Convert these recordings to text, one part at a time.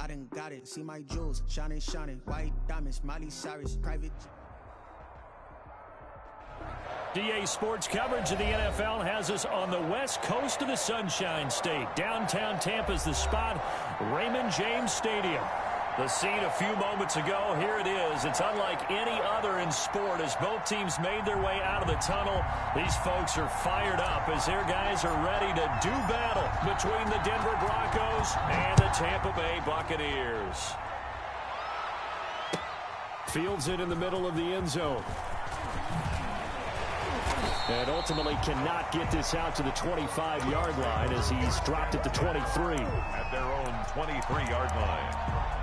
I done got it. See my jewels, shining, shining. White diamonds, Miley Cyrus, private. DA Sports coverage of the NFL has us on the west coast of the Sunshine State. Downtown Tampa's the spot, Raymond James Stadium. The scene a few moments ago, here it is. It's unlike any other in sport as both teams made their way out of the tunnel. These folks are fired up as their guys are ready to do battle between the Denver Broncos and the Tampa Bay Buccaneers. Fields it in the middle of the end zone. And ultimately cannot get this out to the 25-yard line as he's dropped it to 23. At their own 23-yard line.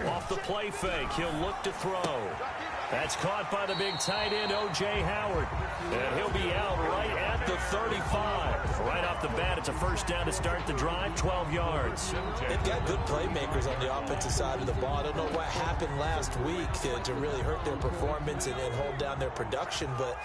Off the play fake, he'll look to throw. That's caught by the big tight end, O.J. Howard. And he'll be out right at the 35. Right off the bat, it's a first down to start the drive, 12 yards. They've got good playmakers on the offensive side of the ball. I don't know what happened last week to really hurt their performance and hold down their production, but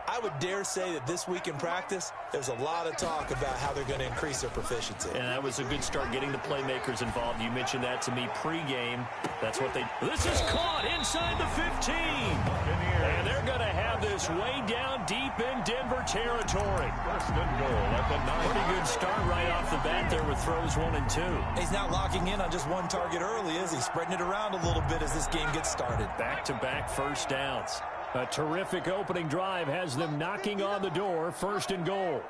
I would dare say that this week in practice, there's a lot of talk about how they're going to increase their proficiency. And that was a good start getting the playmakers involved. You mentioned that to me pregame. That's what they... This is caught inside the 15. And they're going to have this way down deep in Denver territory. First and goal at the 9. Pretty good start right off the bat there with throws 1 and 2. He's not locking in on just one target early, is he? Spreading it around a little bit as this game gets started. Back-to-back first downs. A terrific opening drive has them knocking on the door, first and goal.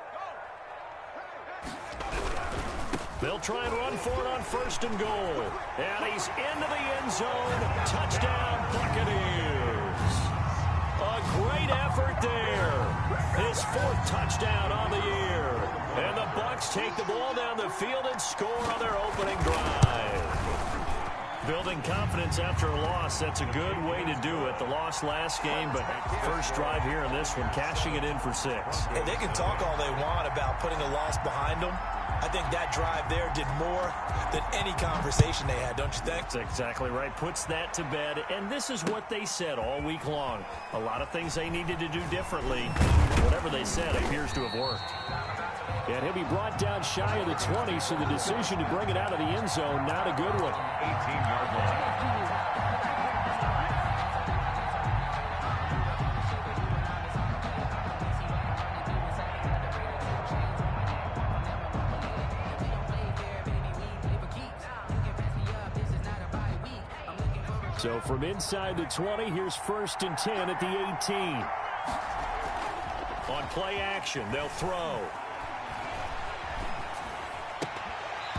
They'll try and run for it on first and goal. And he's into the end zone. Touchdown, Buccaneers. A great effort there. His 4th touchdown on the year. And the Bucs take the ball down the field and score on their opening drive. Building confidence after a loss, that's a good way to do it. The loss last game, but first drive here in this one, cashing it in for 6. Hey, they can talk all they want about putting a loss behind them. I think that drive there did more than any conversation they had, don't you think? That's exactly right. Puts that to bed, and this is what they said all week long. A lot of things they needed to do differently. Whatever they said appears to have worked. And he'll be brought down shy of the 20, so the decision to bring it out of the end zone, not a good one. 18-yard line. So from inside the 20, here's first and 10 at the 18. On play action, they'll throw.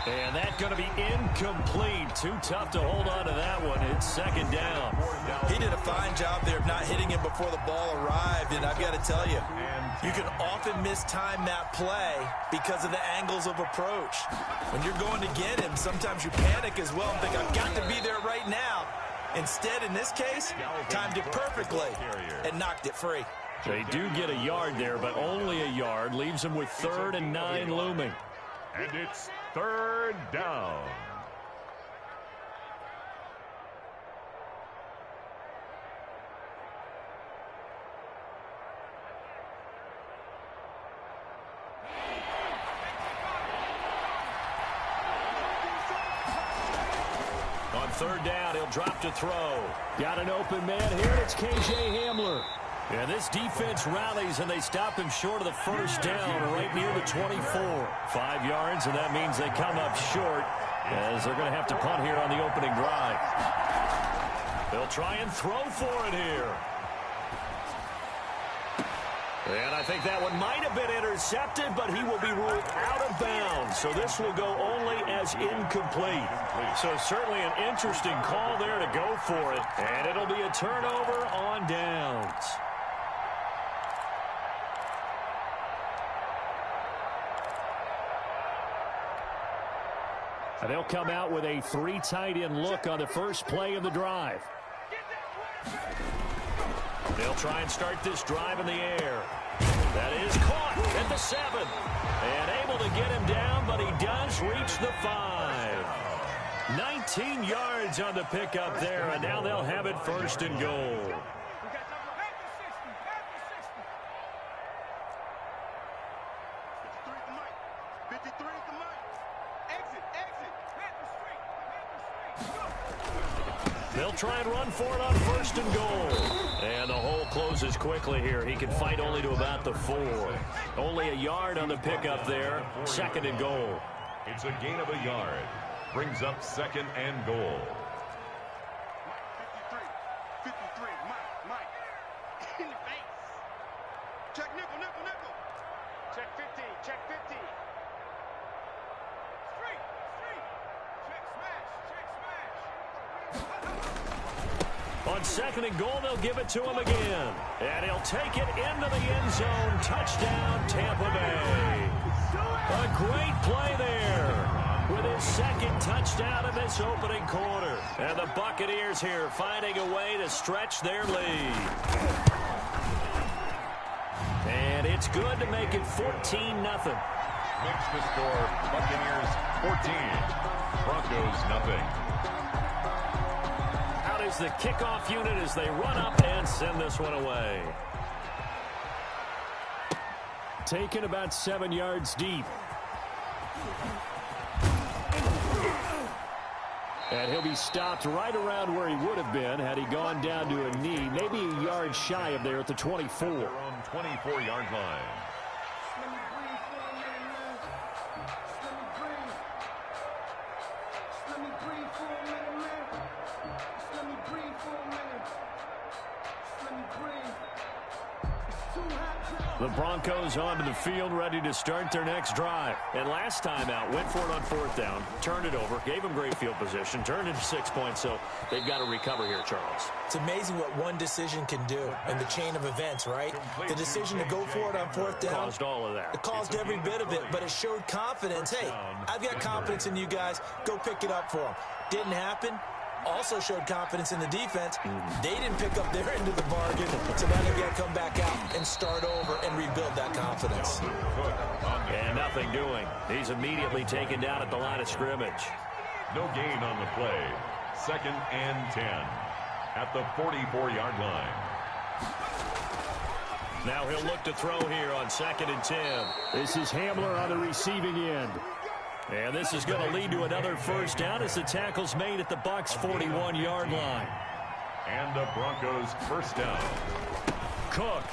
And that's going to be incomplete. Too tough to hold on to that one. It's second down. He did a fine job there of not hitting him before the ball arrived, and I've got to tell you, you can often mistime that play because of the angles of approach. When you're going to get him, sometimes you panic as well and think, I've got to be there right now. Instead, in this case, timed it perfectly and knocked it free. They do get a yard there, but only a yard. Leaves them with 3rd and 9 looming. And it's 3rd down. On 3rd down, he'll drop to throw. Got an open man here. It's K.J. Hamler. And this defense rallies, and they stop him short of the first down right near the 24. 5 yards, and that means they come up short as they're going to have to punt here on the opening drive. They'll try and throw for it here. And I think that one might have been intercepted, but he will be ruled out of bounds. So this will go only as incomplete. So certainly an interesting call there to go for it. And it'll be a turnover on downs. And they'll come out with a 3 tight end look on the first play of the drive. They'll try and start this drive in the air. That is caught at the 7. And able to get him down, but he does reach the 5. 19 yards on the pickup there, and now they'll have it 1st and goal. They'll try and run for it on 1st and goal. And the hole closes quickly here. He can fight only to about the 4. Only a yard on the pickup there. 2nd and goal. It's a gain of a yard. Brings up 2nd and goal. 53, Mike. In the face. Check nickel. Check 50. Check smash. On 2nd and goal, they'll give it to him again. And he'll take it into the end zone. Touchdown, Tampa Bay. A great play there with his 2nd touchdown in this opening quarter. And the Buccaneers here finding a way to stretch their lead. And it's good to make it 14-0. Makes the score Buccaneers 14, Broncos nothing. Out is the kickoff unit as they run up and send this one away. Taken about 7 yards deep. And he'll be stopped right around where he would have been had he gone down to a knee, maybe a yard shy of there at the 24. Their own 24-yard line. The Broncos onto the field, ready to start their next drive. And last time out, went for it on 4th down, turned it over, gave them great field position, turned into 6 points, so they've got to recover here, Charles. It's amazing what one decision can do in the chain of events, right? The decision to go for it on 4th down. Caused all of that. It caused every bit of it, but it showed confidence. Hey, I've got confidence in you guys. Go pick it up for them. Didn't happen. Also showed confidence in the defense. They didn't pick up their end of the bargain, so now they've got to come back out and start over and rebuild that confidence. And nothing doing. He's immediately taken down at the line of scrimmage. No gain on the play. 2nd and 10 at the 44-yard line. Now he'll look to throw here on 2nd and 10. This is Hamler on the receiving end. And this is going to lead to another 1st down as the tackle's made at the Bucs' 41-yard line. And the Broncos 1st down. Cook.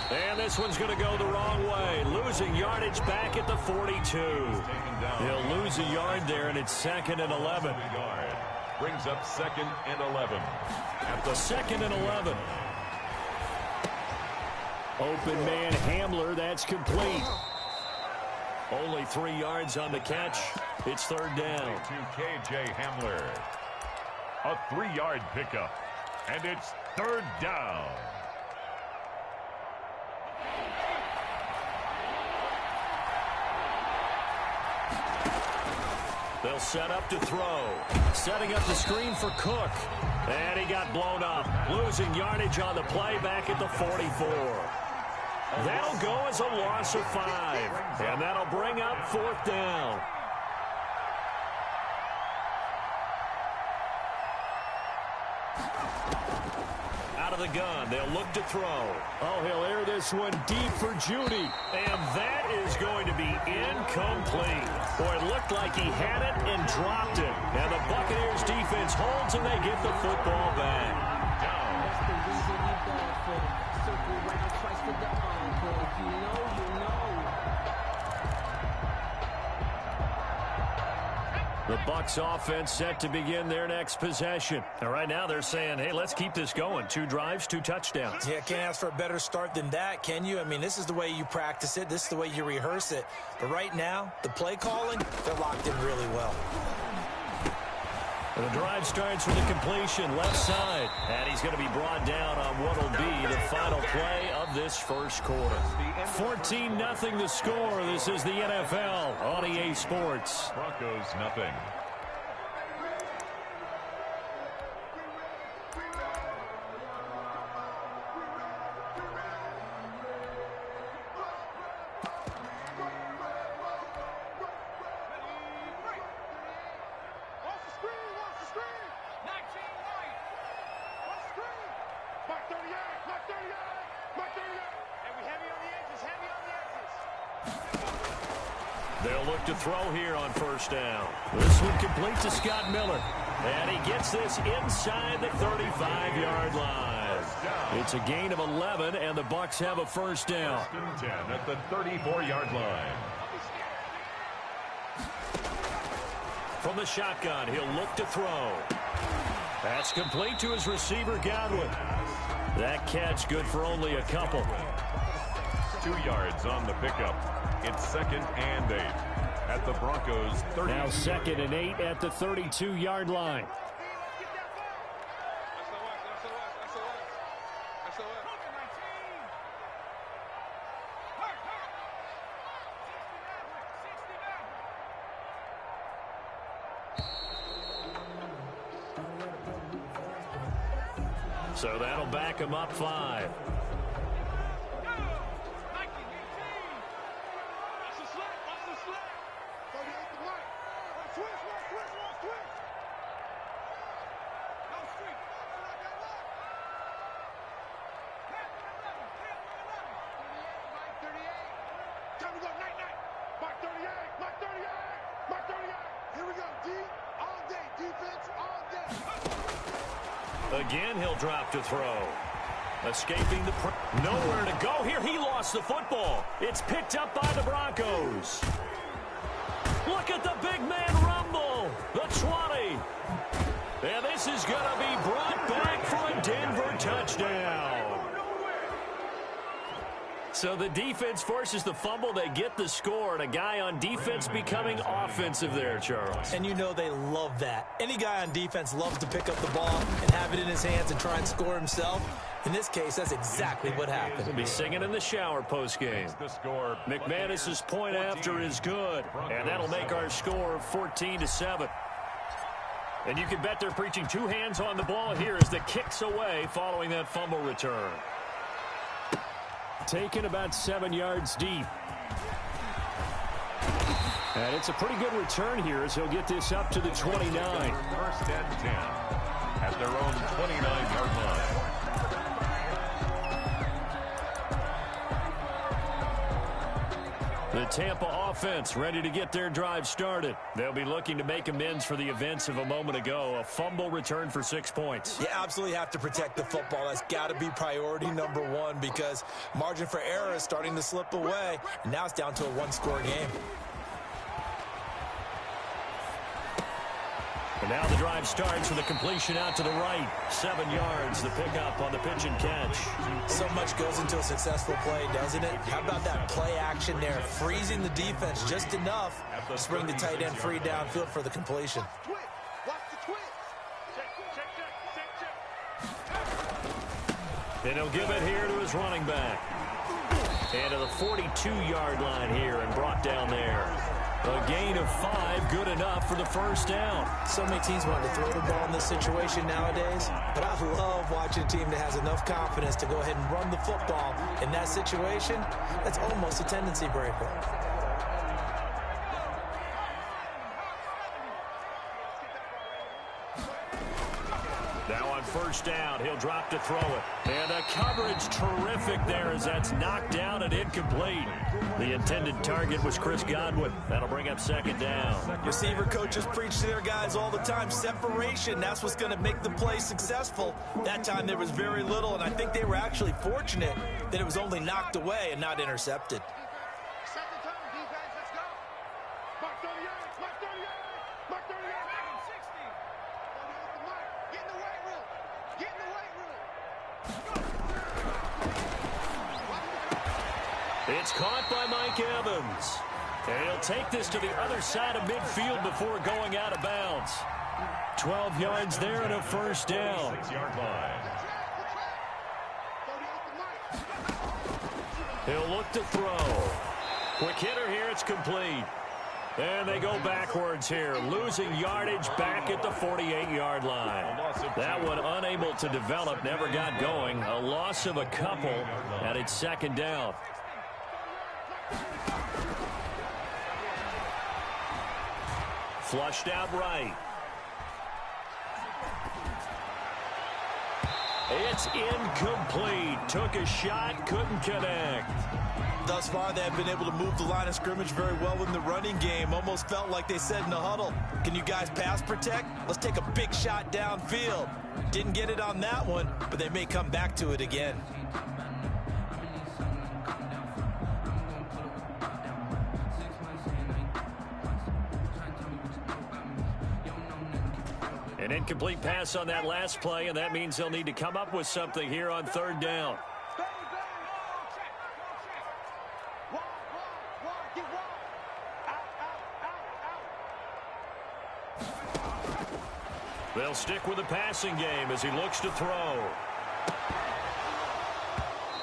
And this one's going to go the wrong way. Losing yardage back at the 42. He'll lose a yard there, and it's 2nd and 11. Brings up 2nd and 11. At the 2nd and 11. Open man Hamler, that's complete. Only 3 yards on the catch. It's 3rd down. To K.J. Hamler. A 3-yard pickup. And it's 3rd down. They'll set up to throw. Setting up the screen for Cook. And he got blown up. Losing yardage on the play back at the 44. That'll go as a loss of 5. And that'll bring up 4th down. Out of the gun, they'll look to throw. Oh, he'll air this one deep for Judy. And that is going to be incomplete. Boy, it looked like he had it and dropped it. And the Buccaneers defense holds and they get the football back. The Bucs offense set to begin their next possession. And right now they're saying, hey, let's keep this going. 2 drives, 2 touchdowns. Yeah, can't ask for a better start than that, can you? I mean, this is the way you practice it. This is the way you rehearse it. But right now, the play calling, they're locked in really well. And the drive starts with a completion left side. And he's going to be brought down on what will be the final play of this first quarter. 14-0 the score. This is the NFL on EA Sports. Broncos nothing. They'll look to throw here on first down. This one complete to Scott Miller. And he gets this inside the 35-yard line. It's a gain of 11, and the Bucs have a first down. 10 at the 34-yard line. From the shotgun, he'll look to throw. That's complete to his receiver, Godwin. That catch good for only a couple. 2 yards on the pickup. It's 2nd and 8 at the Broncos' 30. Now 2nd and 8 at the 32-yard line. So that'll back him up 5. Again, he'll drop to throw. Escaping the nowhere to go here. He lost the football. It's picked up by the Broncos. Look at the big man rumble. The 20. And this is going to be brought back for a Denver touchdown. So the defense forces the fumble. They get the score, and a guy on defense becoming offensive there, Charles. And you know they love that. Any guy on defense loves to pick up the ball and have it in his hands and try and score himself. In this case, that's exactly what happened. He'll be singing in the shower postgame. McManus's point after is good, and that'll make our score 14-7. And you can bet they're preaching 2 hands on the ball here as the kick's away following that fumble return. Taken about 7 yards deep. And it's a pretty good return here as he'll get this up to the 29. 1st and 10 at their own 29-yard line. The Tampa offense ready to get their drive started. They'll be looking to make amends for the events of a moment ago. A fumble return for 6 points. You absolutely have to protect the football. That's got to be priority number 1 because margin for error is starting to slip away. And now it's down to a 1-score game. And now the drive starts with a completion out to the right. 7 yards, the pickup on the pitch and catch. So much goes into a successful play, doesn't it? How about that play action there? Freezing the defense just enough to bring the tight end free downfield for the completion. And he'll give it here to his running back. And to the 42-yard line here and brought down there. A gain of 5, good enough for the first down. So many teams want to throw the ball in this situation nowadays, but I love watching a team that has enough confidence to go ahead and run the football. In that situation, that's almost a tendency breaker. Now on first down, he'll drop to throw it. And the coverage terrific there as that's knocked down and incomplete. The intended target was Chris Godwin. That'll bring up 2nd down. Receiver coaches preach to their guys all the time. Separation, that's what's going to make the play successful. That time there was very little, and I think they were actually fortunate that it was only knocked away and not intercepted. It's caught by Mike Evans. And he'll take this to the other side of midfield before going out of bounds. 12 yards there and a first down. 6-yard line. He'll look to throw. Quick hitter here, it's complete. And they go backwards here, losing yardage back at the 48-yard line. That one unable to develop, never got going. A loss of a couple, and it's 2nd down. Flushed out right. It's incomplete. Took a shot, couldn't connect. Thus far, they have been able to move the line of scrimmage very well in the running game. Almost felt like they said in the huddle, can you guys pass protect? Let's take a big shot downfield. Didn't get it on that one, but they may come back to it again. An incomplete pass on that last play, and that means they'll need to come up with something here on third down. They'll stick with the passing game as he looks to throw.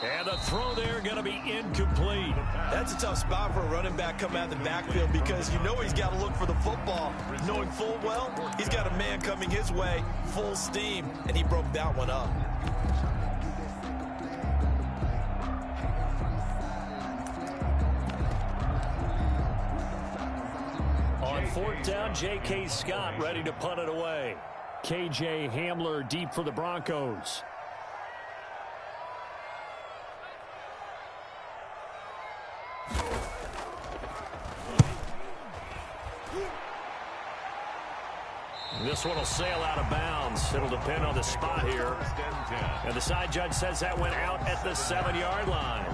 And the throw there going to be incomplete. That's a tough spot for a running back coming out of the backfield because you know he's got to look for the football, knowing full well he's got a man coming his way, full steam, and he broke that one up. On fourth down, J.K. Scott ready to punt it away. K.J. Hamler deep for the Broncos. This one will sail out of bounds. It'll depend on the spot here. And the side judge says that went out at the 7-yard line.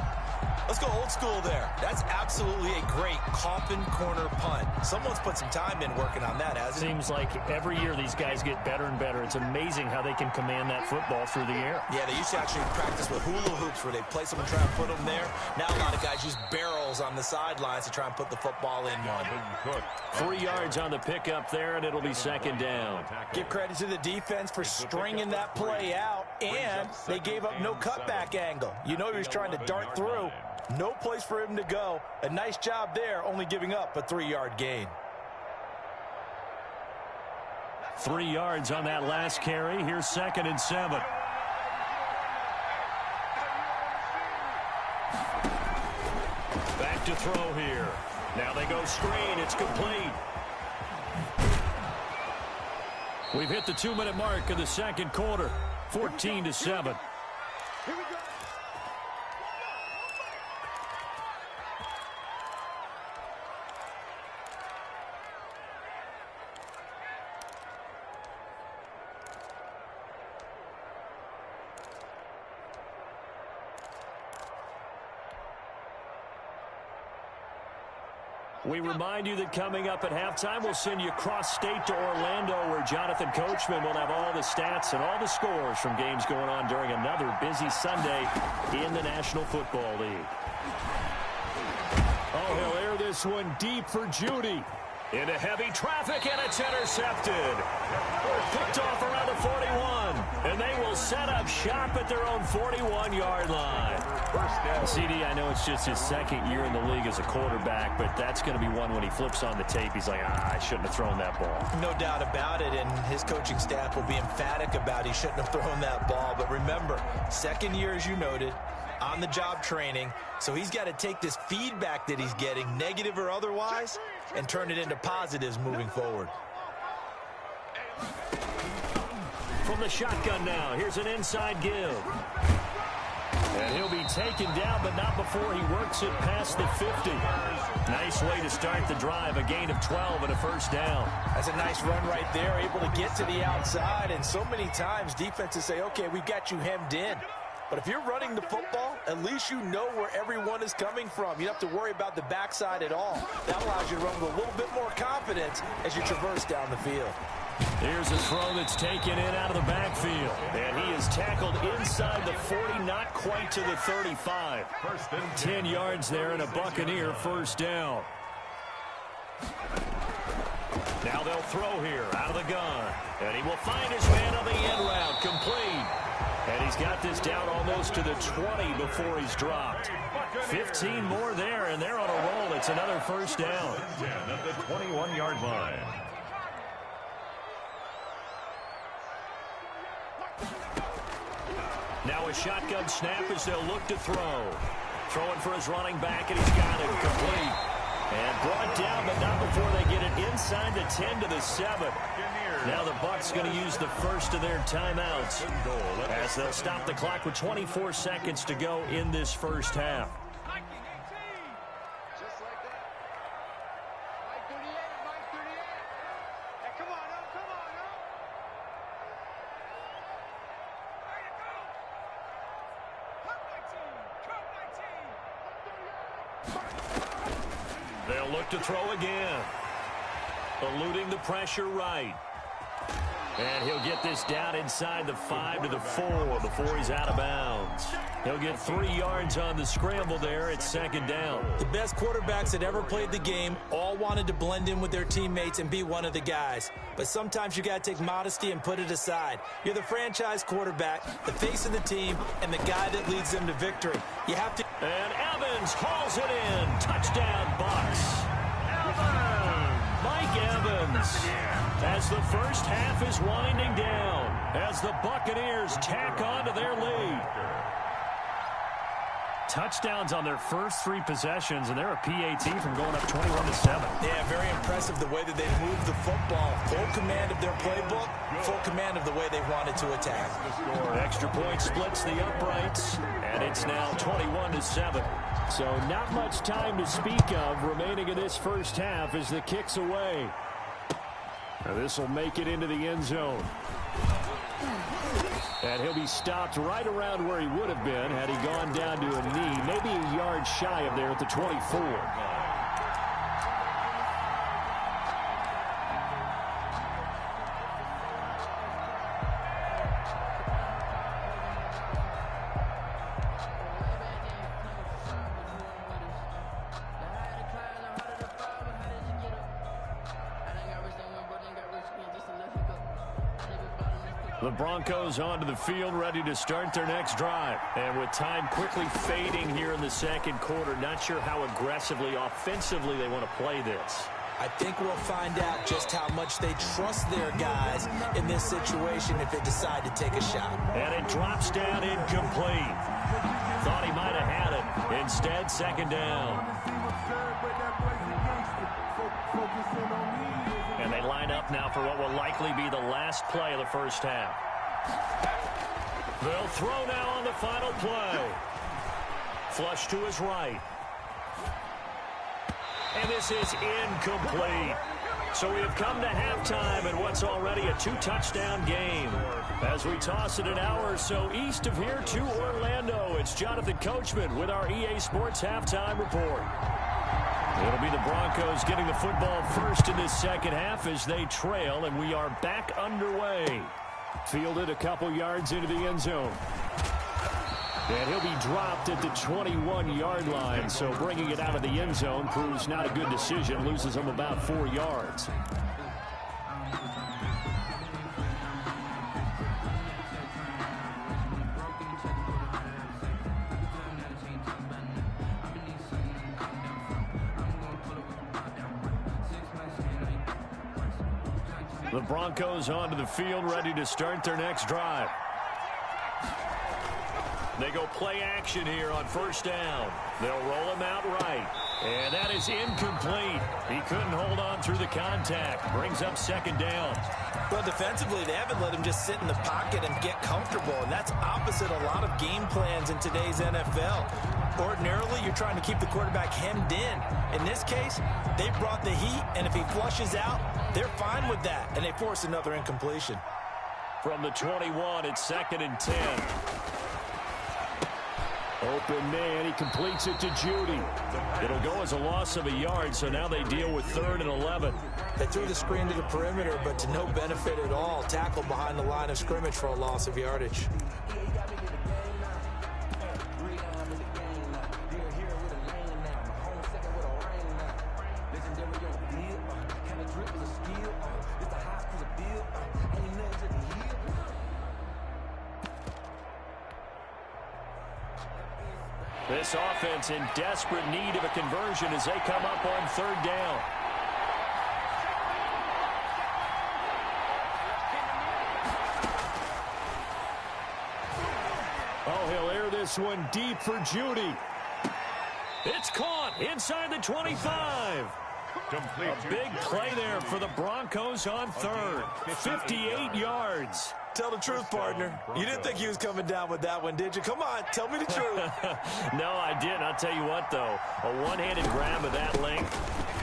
Let's go old school there. That's absolutely a great coffin corner punt. Someone's put some time in working on that, hasn't it? Seems like every year these guys get better and better. It's amazing how they can command that football through the air. Yeah, they used to actually practice with hula hoops where they place them and try and put them there. Now a lot of guys use barrels on the sidelines to try and put the football in one. 3 yards on the pickup there, and it'll be second down. Give credit to the defense for stringing that play out, and they gave up no cutback angle. You know he was trying to dart through. No place for him to go. A nice job there, only giving up a 3-yard gain. 3 yards on that last carry. Here's 2nd and 7. Back to throw here. Now they go screen. It's complete. We've hit the 2-minute mark of the second quarter. 14-7. Here we go. We remind you that coming up at halftime, we'll send you cross-state to Orlando, where Jonathan Coachman will have all the stats and all the scores from games going on during another busy Sunday in the National Football League. Oh, he'll air this one deep for Judy. Into heavy traffic, and it's intercepted. Picked off around the 41, and they will set up shop at their own 41-yard line. CD, I know it's just his second year in the league as a quarterback, but that's going to be one when he flips on the tape. He's like, I shouldn't have thrown that ball. No doubt about it, and his coaching staff will be emphatic about he shouldn't have thrown that ball. But remember, second year, as you noted, on-the-job training, so he's got to take this feedback that he's getting, negative or otherwise, and turn it into positives moving forward. From the shotgun now, here's an inside give. And he'll be taken down, but not before he works it past the 50. Nice way to start the drive, a gain of 12 and a first down. That's a nice run right there, able to get to the outside, and so many times defenses say, okay, we've got you hemmed in. But if you're running the football, at least you know where everyone is coming from. You don't have to worry about the backside at all. That allows you to run with a little bit more confidence as you traverse down the field. Here's a throw that's taken in out of the backfield. And he is tackled inside the 40, not quite to the 35. 10 yards there and a Buccaneer first down. Now they'll throw here out of the gun. And he will find his man on the end route, complete. And he's got this down almost to the 20 before he's dropped. 15 more there, and they're on a roll. It's another first down. 10 at the 21-yard line. Now a shotgun snap as they'll look to throw. Throwing for his running back, and he's got it complete. And brought down, but not before they get it inside the 10 to the 7. Now the Bucs going to use the first of their timeouts as they'll stop the clock with 24 seconds to go in this first half. Just like that. Mike 38, Mike 38. Hey, come on, no, come on, no. They'll look to throw again. Eluding the pressure right. And he'll get this down inside the 5 to the 4 before he's out of bounds. He'll get 3 yards on the scramble there at second down. The best quarterbacks that ever played the game all wanted to blend in with their teammates and be one of the guys. But sometimes you got to take modesty and put it aside. You're the franchise quarterback, the face of the team, and the guy that leads them to victory. You have to... And Evans hauls it in. Touchdown, Bucs. Mike Evans, as the first half is winding down, as the Buccaneers tack on to their lead. Touchdowns on their first 3 possessions, and they're a PAT from going up 21-7. Yeah, very impressive the way that they moved the football. Full command of their playbook, full command of the way they wanted to attack. Extra point splits the uprights, and it's now 21-7. So not much time to speak of remaining in this first half as the kick's away. Now this will make it into the end zone. And he'll be stopped right around where he would have been had he gone down to a knee, maybe a yard shy of there at the 24. The Broncos onto the field, ready to start their next drive. And with time quickly fading here in the second quarter, not sure how aggressively, offensively they want to play this. I think we'll find out just how much they trust their guys in this situation if they decide to take a shot. And it drops down incomplete. Thought he might have had it. Instead, second down. And they line up now for what will likely be the last play of the first half. They'll throw now on the final play. Flush to his right. And this is incomplete. So we have come to halftime in what's already a 2-touchdown game. As we toss it an hour or so east of here to Orlando, it's Jonathan Coachman with our EA Sports Halftime Report. It'll be the Broncos getting the football first in this second half as they trail, and we are back underway. Fielded a couple yards into the end zone. And he'll be dropped at the 21-yard line, so bringing it out of the end zone proves not a good decision, loses him about 4 yards. The Broncos onto the field, ready to start their next drive. They go play action here on first down. They'll roll him out right. And that is incomplete. He couldn't hold on through the contact. Brings up second down. Well, defensively, they haven't let him just sit in the pocket and get comfortable, and that's opposite a lot of game plans in today's NFL. Ordinarily, you're trying to keep the quarterback hemmed in. In this case, they brought the heat, and if he flushes out, they're fine with that, and they force another incompletion. From the 21, it's 2nd and 10. Open man, he completes it to Judy. It'll go as a loss of a yard, so now they deal with 3rd and 11. They threw the screen to the perimeter, but to no benefit at all. Tackle behind the line of scrimmage for a loss of yardage. This offense in desperate need of a conversion as they come up on 3rd down. Oh, he'll air this one deep for Judy. It's caught inside the 25. A big play there for the Broncos on third. 58 yards. Tell the truth, partner. You didn't think he was coming down with that one, did you? Come on, tell me the truth. No, I didn't. I'll tell you what, though. A one-handed grab of that length.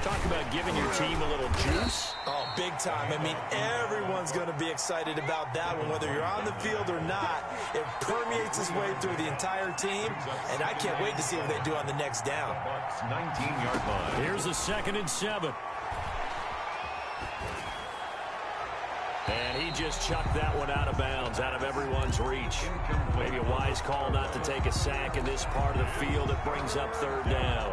Talk about giving your team a little juice. Oh, big time. I mean, everyone's going to be excited about that one, whether you're on the field or not. It permeates its way through the entire team, and I can't wait to see what they do on the next down. 19-yard line. Here's a 2nd and 7. And he just chucked that one out of bounds, out of everyone's reach. Maybe a wise call not to take a sack in this part of the field. It brings up 3rd down.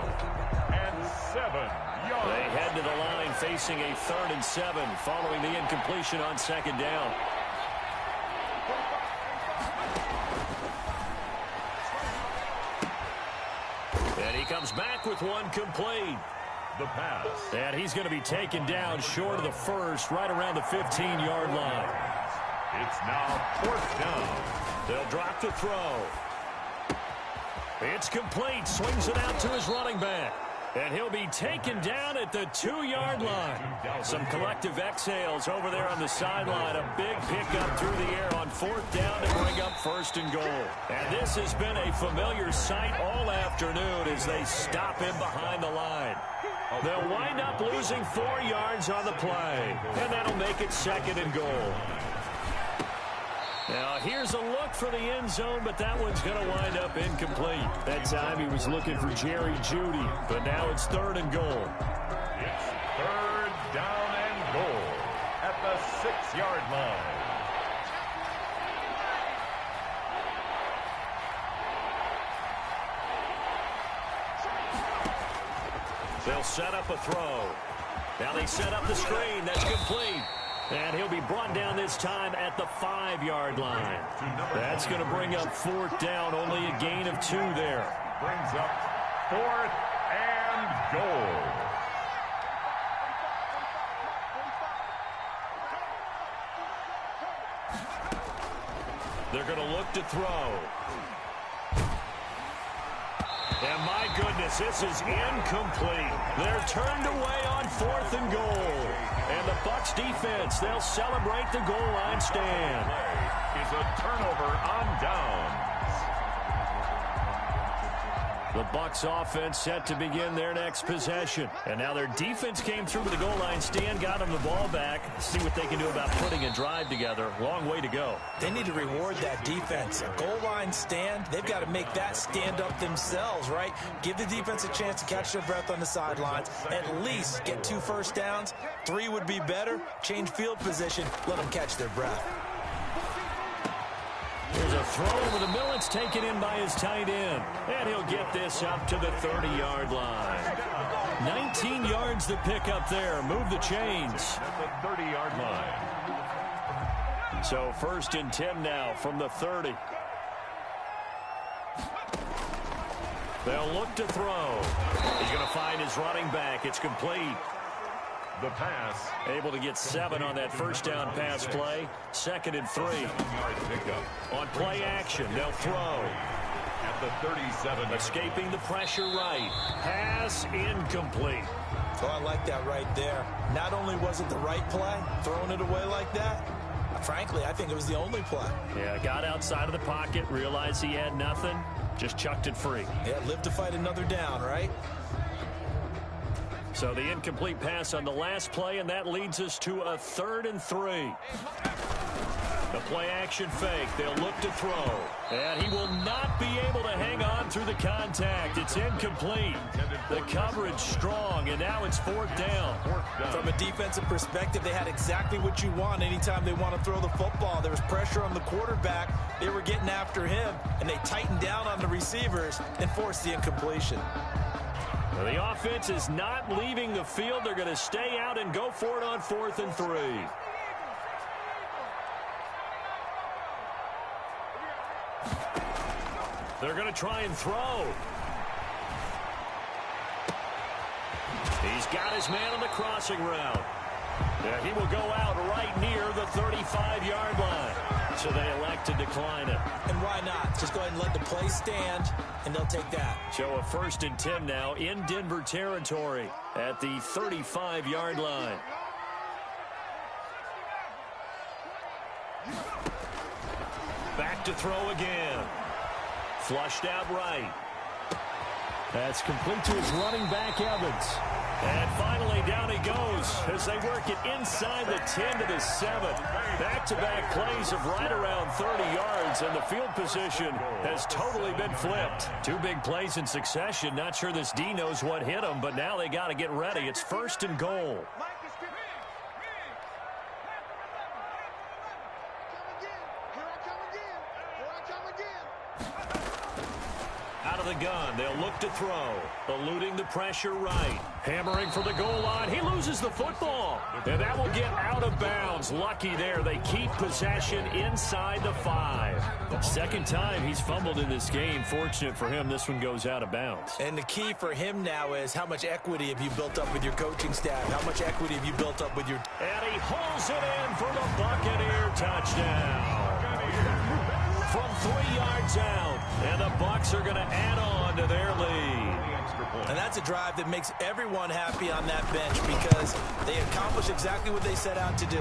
And 7 yards. They head to the line facing a 3rd and 7 following the incompletion on 2nd down. And he comes back with one complete. The pass. And he's going to be taken down short of the first, right around the 15-yard line. It's now 4th down. They'll drop the throw. It's complete. Swings it out to his running back. And he'll be taken down at the 2-yard line. Some collective exhales over there on the sideline. A big pickup through the air on 4th down to bring up 1st and goal. And this has been a familiar sight all afternoon as they stop him behind the line. They'll wind up losing 4 yards on the play. And that'll make it 2nd and goal. Now, here's a look for the end zone, but that one's going to wind up incomplete. That time he was looking for Jerry Jeudy, but now it's 3rd and goal. It's 3rd down and goal at the 6-yard line. They'll set up a throw. Now they set up the screen. That's complete. And he'll be brought down this time at the 5-yard line. That's going to bring up 4th down. Only a gain of 2 there. Brings up 4th and goal. They're going to look to throw. And my goodness, this is incomplete. They're turned away on 4th and goal. And the Bucs defense, they'll celebrate the goal line stand. Is a turnover on downs. The Bucs offense set to begin their next possession. And now their defense came through with the goal line stand, got them the ball back. See what they can do about putting a drive together. Long way to go. They need to reward that defense. A goal line stand, they've got to make that stand up themselves, right? Give the defense a chance to catch their breath on the sidelines. At least get 2 first downs. 3 would be better. Change field position. Let them catch their breath. There's a throw over the middle. It's taken in by his tight end. And he'll get this up to the 30-yard line. 19 yards to pick up there. Move the chains. At the 30-yard line. So 1st and 10 now from the 30. They'll look to throw. He's going to find his running back. It's complete. The pass. Able to get 7 on that 1st down pass play. 2nd and 3. 7-yard pickup. On play action, they'll throw. At the 37. Escaping the pressure right. Pass incomplete. Oh, I like that right there. Not only was it the right play, throwing it away like that, frankly, I think it was the only play. Yeah, got outside of the pocket, realized he had nothing, just chucked it free. Yeah, live to fight another down, right? So the incomplete pass on the last play, and that leads us to a 3rd and 3. The play action fake. They'll look to throw. And he will not be able to hang on through the contact. It's incomplete. The coverage strong, and now it's 4th down. From a defensive perspective, they had exactly what you want anytime they want to throw the football. There was pressure on the quarterback. They were getting after him, and they tightened down on the receivers and forced the incompletion. The offense is not leaving the field. They're going to stay out and go for it on 4th and 3. They're going to try and throw. He's got his man on the crossing route. Yeah, he will go out right near the 35-yard line. So they elect to decline it. And why not? Just go ahead and let the play stand, and they'll take that. So a 1st and 10 now in Denver territory at the 35-yard line. Back to throw again. Flushed out right. That's complete to his running back, Evans. And finally, down he goes as they work it inside the 10 to the 7. Back-to-back plays of right around 30 yards, and the field position has totally been flipped. 2 big plays in succession. Not sure this D knows what hit him, but now they got to get ready. It's 1st and goal. Out of the gun, they'll look to throw. Eluding the pressure right. Hammering for the goal line. He loses the football. And that will get out of bounds. Lucky there. They keep possession inside the 5. 2nd time he's fumbled in this game. Fortunate for him, this one goes out of bounds. And the key for him now is how much equity have you built up with your coaching staff? How much equity have you built up with your... And he holds it in for the Buccaneer touchdown. From 3 yards out, and the Bucs are going to add on to their lead. And that's a drive that makes everyone happy on that bench because they accomplished exactly what they set out to do.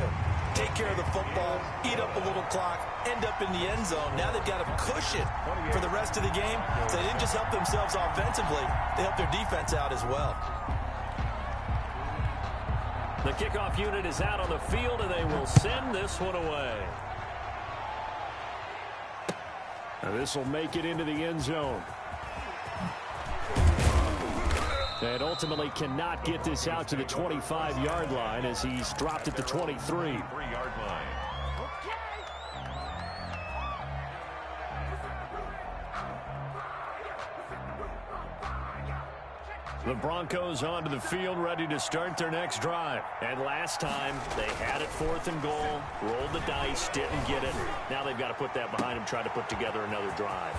Take care of the football, eat up a little clock, end up in the end zone. Now they've got a cushion for the rest of the game. So they didn't just help themselves offensively, they helped their defense out as well. The kickoff unit is out on the field, and they will send this one away. Now this will make it into the end zone. And ultimately cannot get this out to the 25-yard line as he's dropped at the 23. 3-yard line. The Broncos onto the field, ready to start their next drive. And last time, they had it 4th and goal, rolled the dice, didn't get it. Now they've got to put that behind them, try to put together another drive.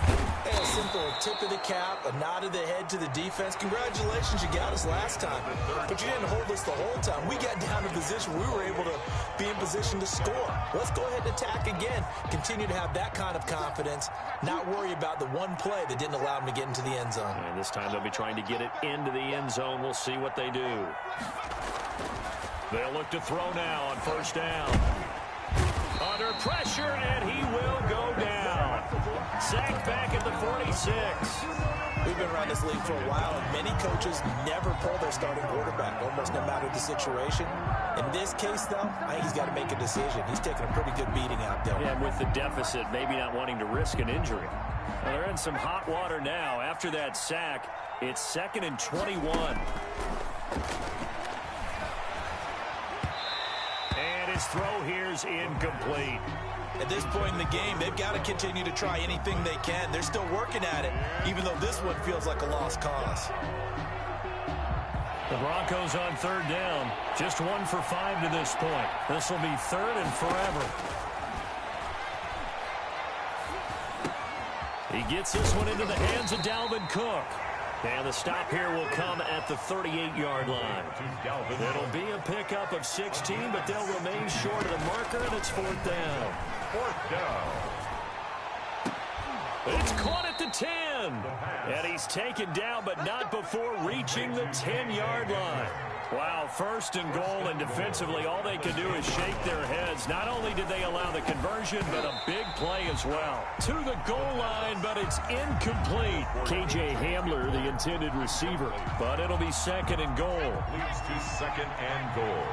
Hey, a simple tip of the cap, a nod of the head to the defense. Congratulations, you got us last time. But you didn't hold us the whole time. We got down to position. We were able to be in position to score. Let's go ahead and attack again. Continue to have that kind of confidence, not worry about the one play that didn't allow them to get into the end zone. And this time they'll be trying to get it into the end zone. We'll see what they do. They'll look to throw now on 1st down. Under pressure, and he will go down. Sacked back at the 46. We've been around this league for a while, and many coaches never pull their starting quarterback, almost no matter the situation. In this case, though, I think he's got to make a decision. He's taking a pretty good beating out there. Yeah, with the deficit, maybe not wanting to risk an injury. Well, they're in some hot water now. After that sack, it's 2nd and 21. And his throw here's incomplete. At this point in the game, they've got to continue to try anything they can. They're still working at it, even though this one feels like a lost cause. The Broncos on 3rd down. Just 1 for 5 to this point. This will be 3rd and forever. He gets this one into the hands of Dalvin Cook. And the stop here will come at the 38-yard line. It'll be a pickup of 16, but they'll remain short of the marker, and it's 4th down. 4th down. It's caught at the 10. And he's taken down, but not before reaching the 10-yard line. Wow, 1st and goal, and defensively, all they can do is shake their heads. Not only did they allow the conversion, but a big play as well. To the goal line, but it's incomplete. KJ Hamler, the intended receiver, but it'll be 2nd and goal. Leads to 2nd and goal.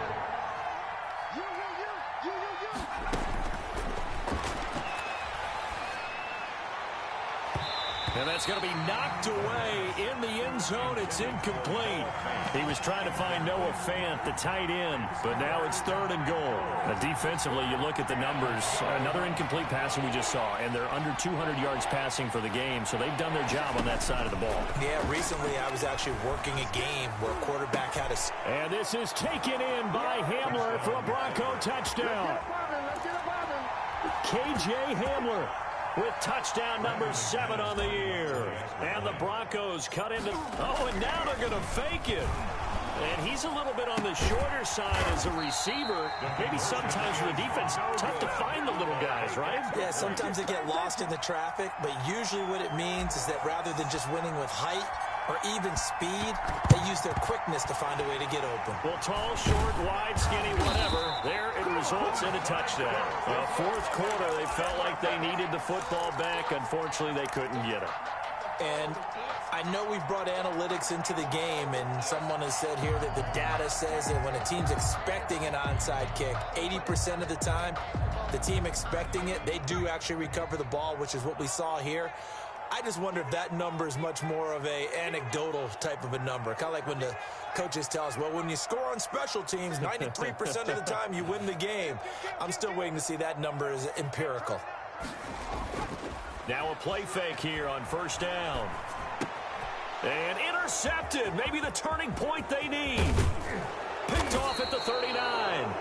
And that's going to be knocked away in the end zone. It's incomplete. He was trying to find Noah Fant, the tight end, but now it's 3rd and goal. Now, defensively, you look at the numbers. Another incomplete passing we just saw, and they're under 200 yards passing for the game, so they've done their job on that side of the ball. Yeah, recently I was actually working a game where a quarterback had a... And this is taken in by Hamler for a Bronco touchdown. KJ Hamler with touchdown number 7 on the year. And the Broncos cut into... Oh, and now they're going to fake it. And he's a little bit on the shorter side as a receiver. Maybe sometimes for the defense, tough to find the little guys, right? Yeah, sometimes they get lost in the traffic, but usually what it means is that rather than just winning with height or even speed, they use their quickness to find a way to get open. Well, tall, short, wide, skinny, whatever. There it results in a touchdown. Fourth quarter, they felt like they needed the football back. Unfortunately, they couldn't get it. And I know we've brought analytics into the game, and someone has said here that the data says that when a team's expecting an onside kick, 80% of the time, the team expecting it, they do actually recover the ball, which is what we saw here. I just wonder if that number is much more of a anecdotal type of a number. Kind of like when the coaches tell us, well, when you score on special teams, 93% of the time you win the game. I'm still waiting to see that number is empirical. Now a play fake here on first down. And intercepted. Maybe the turning point they need. Picked off at the 39.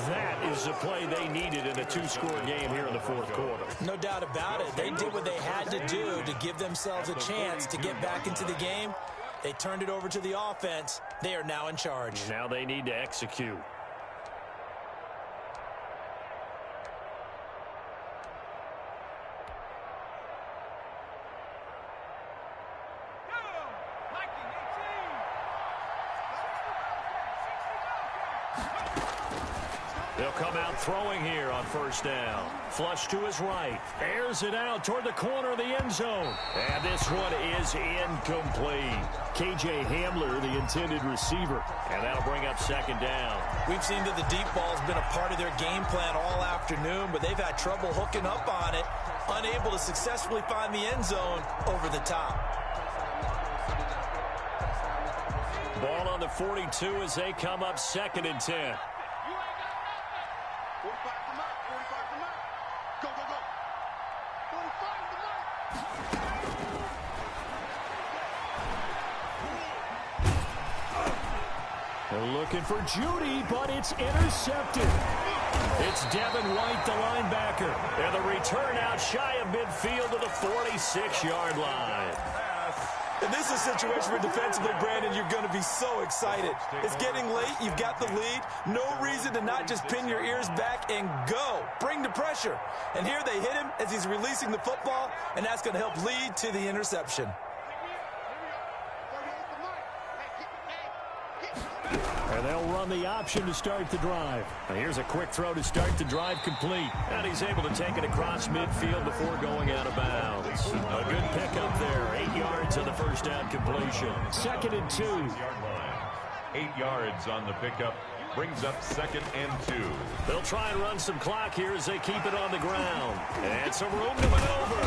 That is the play they needed in a two-score game here in the fourth quarter. No doubt about it. They did what they had to do to give themselves a chance to get back into the game. They turned it over to the offense. They are now in charge. Now they need to execute. They'll come out throwing here on first down. Flush to his right. Airs it out toward the corner of the end zone. And this one is incomplete. KJ Hamler, the intended receiver. And that'll bring up second down. We've seen that the deep ball's been a part of their game plan all afternoon, but they've had trouble hooking up on it, unable to successfully find the end zone over the top. Ball on the 42 as they come up 2nd and 10. 45 the mark, 45 the mark. Go, go, go. 45 the mark. They're looking for Judy, but it's intercepted. It's Devin White, the linebacker. And the return out shy of midfield to the 46-yard line. And this is a situation where defensively, Brandon, you're going to be so excited. It's getting late. You've got the lead. No reason to not just pin your ears back and go. Bring the pressure. And here they hit him as he's releasing the football, and that's going to help lead to the interception. And they'll run the option to start the drive. And here's a quick throw to start the drive complete. And he's able to take it across midfield before going out of bounds. A good pickup there. 8 yards on the first down completion. 2nd and 2. 8 yards on the pickup. Brings up 2nd and 2. They'll try and run some clock here as they keep it on the ground. And some room to maneuver.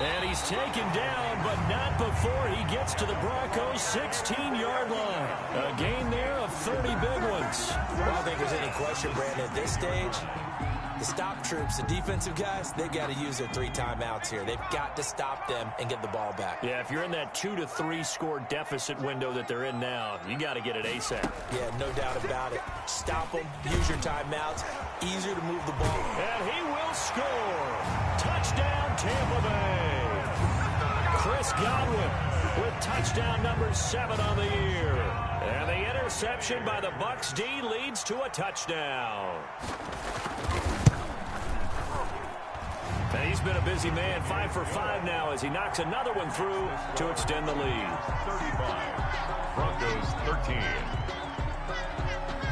And he's taken down, but not before he gets to the Broncos' 16-yard line. A gain there of 30 big ones. Well, I don't think there's any question, Brandon, at this stage, the stop troops, the defensive guys, they've got to use their 3 timeouts here. They've got to stop them and get the ball back. Yeah, if you're in that 2 to 3 score deficit window that they're in now, you got to get it ASAP. Yeah, no doubt about it. Stop them, use your timeouts, easier to move the ball. And he will score. Touchdown, Tampa Bay. Chris Godwin with touchdown number 7 on the year. And the interception by the Bucs D leads to a touchdown. And he's been a busy man, 5 for 5 now as he knocks another one through to extend the lead. 35. Broncos 13.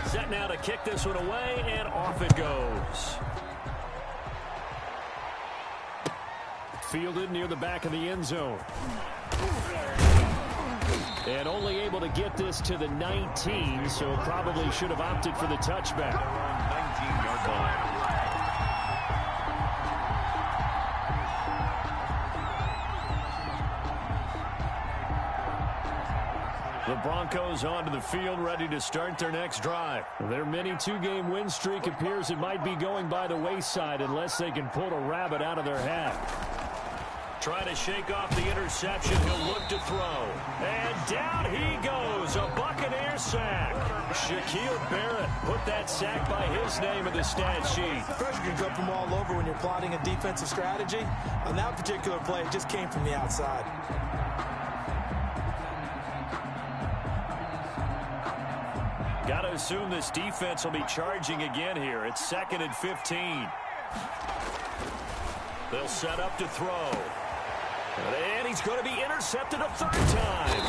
Set now to kick this one away, and off it goes. Fielded near the back of the end zone. And only able to get this to the 19, so probably should have opted for the touchback. 19-yard line. The Broncos onto the field, ready to start their next drive. Their mini 2-game win streak appears it might be going by the wayside unless they can pull a rabbit out of their hat. Trying to shake off the interception. He'll look to throw. And down he goes. A Buccaneer sack. Shaquille Barrett put that sack by his name in the stat sheet. Pressure can come from all over when you're plotting a defensive strategy. On that particular play, it just came from the outside. Got to assume this defense will be charging again here. It's 2nd and 15. They'll set up to throw. And he's going to be intercepted a 3rd time.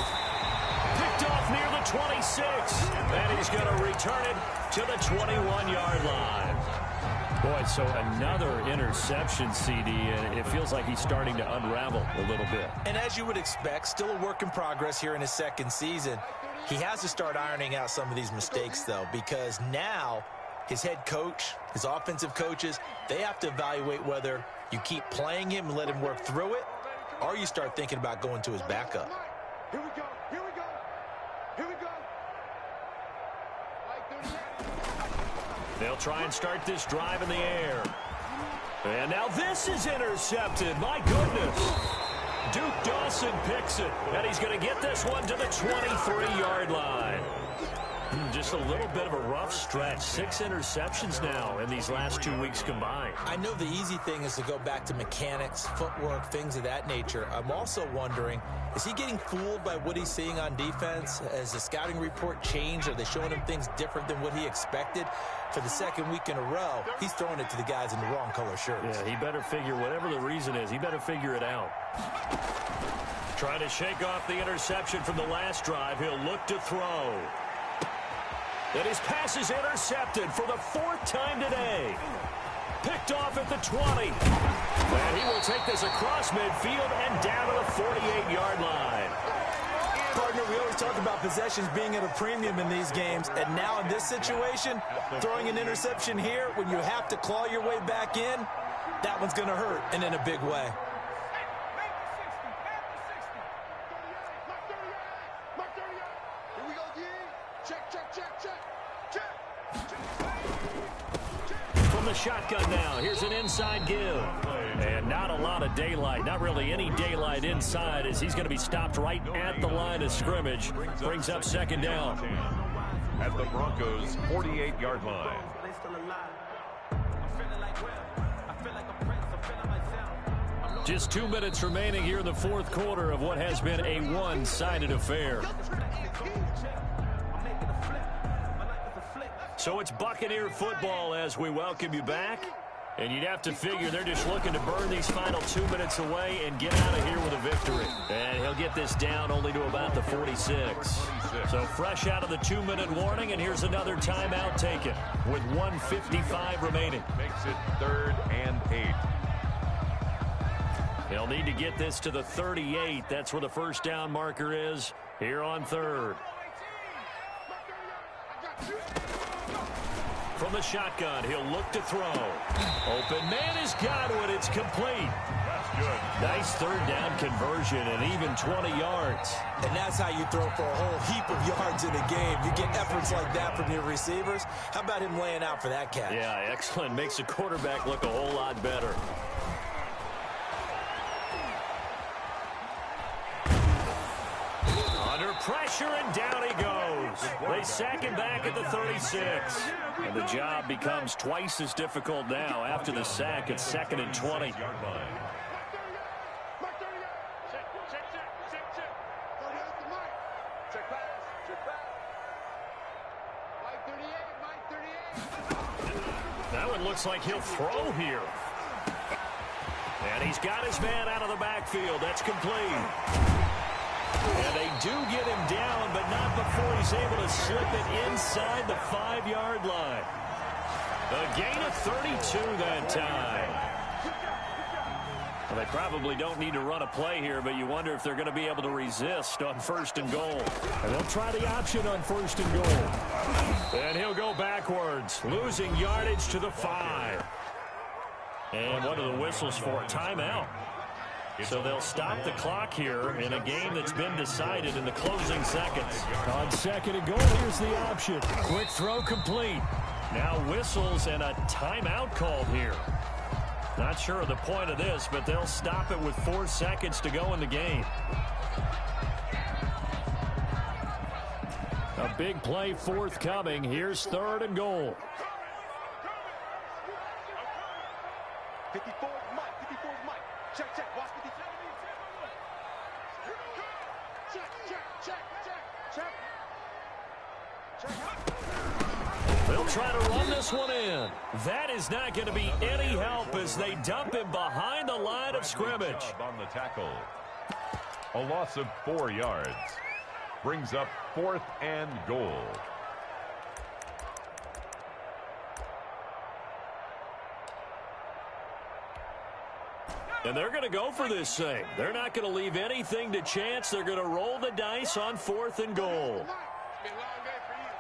Picked off near the 26. And he's going to return it to the 21-yard line. Boy, so another interception, CD, and it feels like he's starting to unravel a little bit. And as you would expect, still a work in progress here in his 2nd season. He has to start ironing out some of these mistakes, though, because now his head coach, his offensive coaches, they have to evaluate whether you keep playing him and let him work through it, or you start thinking about going to his backup. Here we go. Here we go. Here we go. They'll try and start this drive in the air. And now this is intercepted. My goodness. Duke Dawson picks it. And he's going to get this one to the 23-yard line. Just a little bit of a rough stretch. 6 interceptions now in these last 2 weeks combined. I know the easy thing is to go back to mechanics, footwork, things of that nature. I'm also wondering, is he getting fooled by what he's seeing on defense? Has the scouting report changed? Are they showing him things different than what he expected? For the 2nd week in a row, he's throwing it to the guys in the wrong color shirts. Yeah, he better figure, whatever the reason is, he better figure it out. Trying to shake off the interception from the last drive. He'll look to throw. And his pass is intercepted for the 4th time today. Picked off at the 20. And he will take this across midfield and down to the 48-yard line. Partner, we always talk about possessions being at a premium in these games, and now in this situation, throwing an interception here when you have to claw your way back in, that one's going to hurt, and in a big way. From the shotgun now, here's an inside give. And not a lot of daylight, not really any daylight inside, as he's going to be stopped right at the line of scrimmage. Brings up 2nd down. At the Broncos' 48-yard line. Just 2 minutes remaining here in the 4th quarter of what has been a one-sided affair. So it's Buccaneer football as we welcome you back. And you'd have to figure they're just looking to burn these final 2 minutes away and get out of here with a victory. And he'll get this down only to about the 46. So fresh out of the 2-minute warning, and here's another timeout taken with 1:55 remaining. Makes it 3rd and 8. He'll need to get this to the 38. That's where the 1st down marker is here on 3rd. From the shotgun, he'll look to throw. Open man has got it. It's complete. That's good. Nice 3rd down conversion and even 20 yards. And that's how you throw for a whole heap of yards in a game. You get efforts like that from your receivers. How about him laying out for that catch? Yeah, excellent. Makes the quarterback look a whole lot better. Under pressure, and down he goes. They sack him back at the 36. And the job becomes twice as difficult now after the sack at 2nd and 20. That one looks like he'll throw here. And he's got his man out of the backfield. That's complete. And they do get him down, but not before he's able to slip it inside the 5-yard line. A gain of 32 that time. Well, they probably don't need to run a play here, but you wonder if they're going to be able to resist on 1st and goal. And they'll try the option on 1st and goal. And he'll go backwards, losing yardage to the 5. And what are the whistles for? Timeout. So they'll stop the clock here in a game that's been decided in the closing seconds. On 2nd and goal, here's the option. Quick throw complete. Now whistles and a timeout called here. Not sure of the point of this, but they'll stop it with 4 seconds to go in the game. A big play forthcoming. Here's 3rd and goal. 54 Mike. 54 Mike. Check. Watch 57. Check. They'll try to run this one in. That is not going to be any help as they dump him behind the line of scrimmage. On the tackle. A loss of 4 yards. Brings up 4th and goal. And they're going to go for this thing. They're not going to leave anything to chance. They're going to roll the dice on 4th and goal. It's been a long day for you.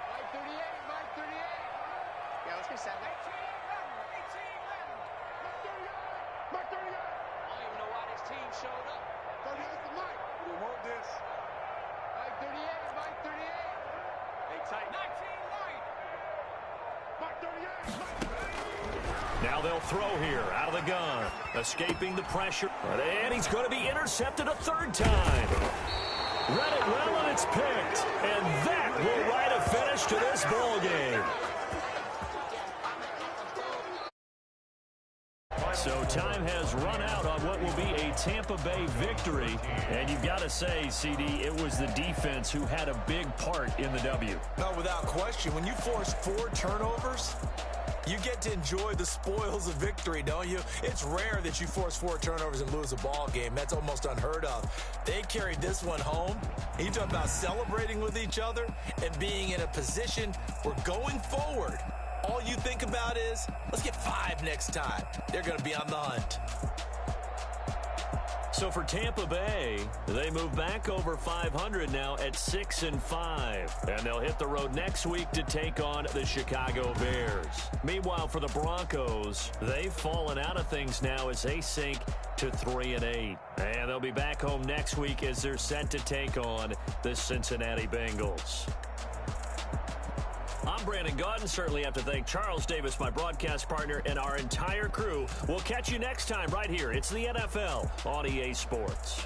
Mike 38, Mike 38. Yeah, let's get set. 18-11. Mike 38. I don't even know why this team showed up. 38 for Mike. We want this. Mike 38, Mike 38. They tight. 19-9. Mike 38. Now they'll throw here out of the gun. Escaping the pressure. And he's going to be intercepted a 3rd time. Read it well, and it's picked. And that will write a finish to this ball game. So time has run out on what will be a Tampa Bay victory. And you've got to say, CD, it was the defense who had a big part in the W. No, without question. When you force 4 turnovers, you get to enjoy the spoils of victory, don't you? It's rare that you force 4 turnovers and lose a ball game. That's almost unheard of. They carried this one home. You talk about celebrating with each other and being in a position where going forward, all you think about is, let's get 5 next time. They're going to be on the hunt. So for Tampa Bay, they move back over 500 now at 6-5. And they'll hit the road next week to take on the Chicago Bears. Meanwhile, for the Broncos, they've fallen out of things now as they sink to 3-8. And they'll be back home next week as they're set to take on the Cincinnati Bengals. I'm Brandon Gaudin. Certainly have to thank Charles Davis, my broadcast partner, and our entire crew. We'll catch you next time right here. It's the NFL on EA Sports.